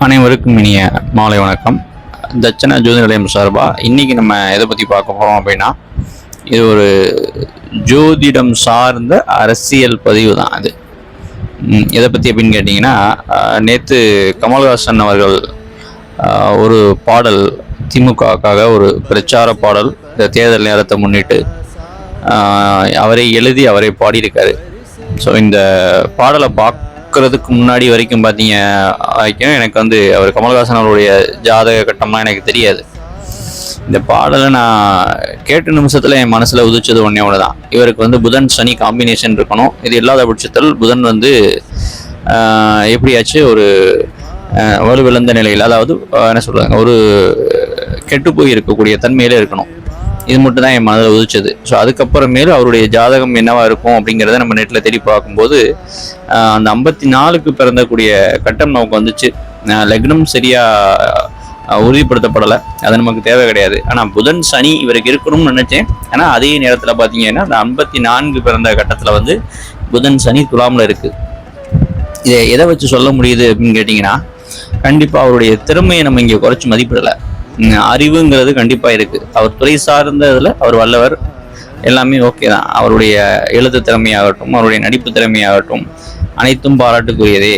அனைவருக்கும் இனிய மாலை வணக்கம். தட்சண ஜோதி நிலையம் சார்பாக இன்றைக்கி நம்ம எதை பற்றி பார்க்க போகிறோம் அப்படின்னா, இது ஒரு ஜோதிடம் சார்ந்த அரசியல் பதிவு தான். அது எதை பற்றி அப்படின்னு கேட்டிங்கன்னா, நேற்று கமல்ஹாசன் அவர்கள் ஒரு பாடல் திமுகவுக்காக ஒரு பிரச்சார பாடல் இந்த தேர்தல் நேரத்தை முன்னிட்டு அவரை எழுதி அவரை பாடியிருக்காரு. ஸோ இந்த பாடலை பார்க்கறதுக்கு முன்னாடி வரைக்கும் பார்த்தீங்க வரைக்கும் எனக்கு அவர் கமல்ஹாசன் அவருடைய ஜாதக கட்டம்லாம் எனக்கு தெரியாது. இந்த பாடலை நான் கேட்ட நிமிஷத்தில் என் மனசில் உதிச்சது ஒன்றே ஒன்று தான். இவருக்கு புதன் சனி காம்பினேஷன் இருக்கணும். இது இல்லாத பட்சத்தில் புதன் எப்படியாச்சு ஒரு வலுவிழந்த நிலையில், அதாவது என்ன சொல்கிறாங்க, ஒரு கெட்டு போய் இருக்கக்கூடிய தன்மையில இருக்கணும். இது மட்டும் தான் என் மனதில் உதிச்சது. ஸோ அதுக்கப்புறமேலும் அவருடைய ஜாதகம் என்னவா இருக்கும் அப்படிங்கிறத நம்ம நெட்டில் தேடி பார்க்கும்போது அந்த 54க்கு பிறந்தக்கூடிய கட்டம் நமக்கு வந்துச்சு. லக்னம் சரியாக உறுதிப்படுத்தப்படலை, அது நமக்கு தேவை கிடையாது. ஆனால் புதன் சனி இவருக்கு இருக்கணும்னு நினச்சேன். ஆனால் அதே நேரத்தில் பார்த்தீங்கன்னா அந்த 54 பிறந்த கட்டத்தில் புதன் சனி துலாமில் இருக்குது. இதை எதை வச்சு சொல்ல முடியுது அப்படின்னு கேட்டிங்கன்னா, கண்டிப்பாக அவருடைய திறமையை நம்ம இங்கே குறைச்சி மதிப்பிடலை. அறிவுங்கிறது கண்டிப்பாக இருக்குது. அவர் துறை சார்ந்ததில் அவர் வல்லவர், எல்லாமே ஓகே தான். அவருடைய எழுத்து திறமையாகட்டும், அவருடைய நடிப்பு திறமையாகட்டும், அனைத்தும் பாராட்டுக்குரியதே.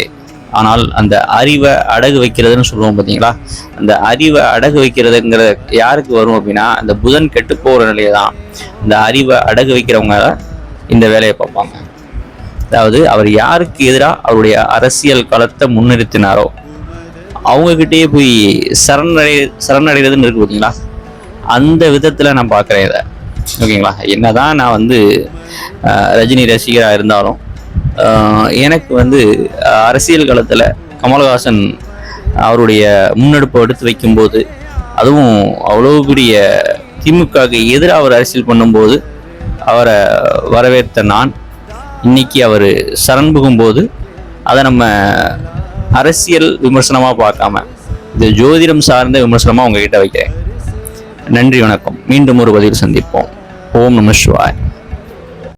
ஆனால் அந்த அறிவை அடகு வைக்கிறதுன்னு சொல்லுவோம் பார்த்தீங்களா, அந்த அறிவை அடகு வைக்கிறதுங்கிற யாருக்கு வரும் அப்படின்னா, அந்த புதன் கெட்டு போகிற நிலையை தான் இந்த அறிவை அடகு வைக்கிறவங்க இந்த வேலையை பார்ப்பாங்க. அதாவது அவர் யாருக்கு எதிராக அவருடைய அரசியல் களத்தை முன்னிறுத்தினாரோ அவங்கக்கிட்டேயே போய் சரணடைகிறதுன்னு இருக்கு பார்த்தீங்களா, அந்த விதத்தில் நான் பார்க்குறேன் இதை. ஓகேங்களா, என்னதான் நான் ரஜினி ரசிகராக இருந்தாலும் எனக்கு அரசியல் களத்தில் கமல்ஹாசன் அவருடைய முன்னெடுப்பை எடுத்து வைக்கும்போது, அதுவும் அவ்வளோ பெரிய திமுகவுக்கு எதிராக அவர் அரசியல் பண்ணும்போது அவரை வரவேற்ற நான், இன்னைக்கு அவர் சரண் புகும்போது அதை நம்ம அரசியல் விமர்சனமாக பார்க்காம இது ஜோதிடம் சார்ந்த விமர்சனமாக உங்ககிட்ட வைக்கிறேன். நன்றி, வணக்கம். மீண்டும் ஒரு பதிவில் சந்திப்போம். ஓம் நம சிவாய.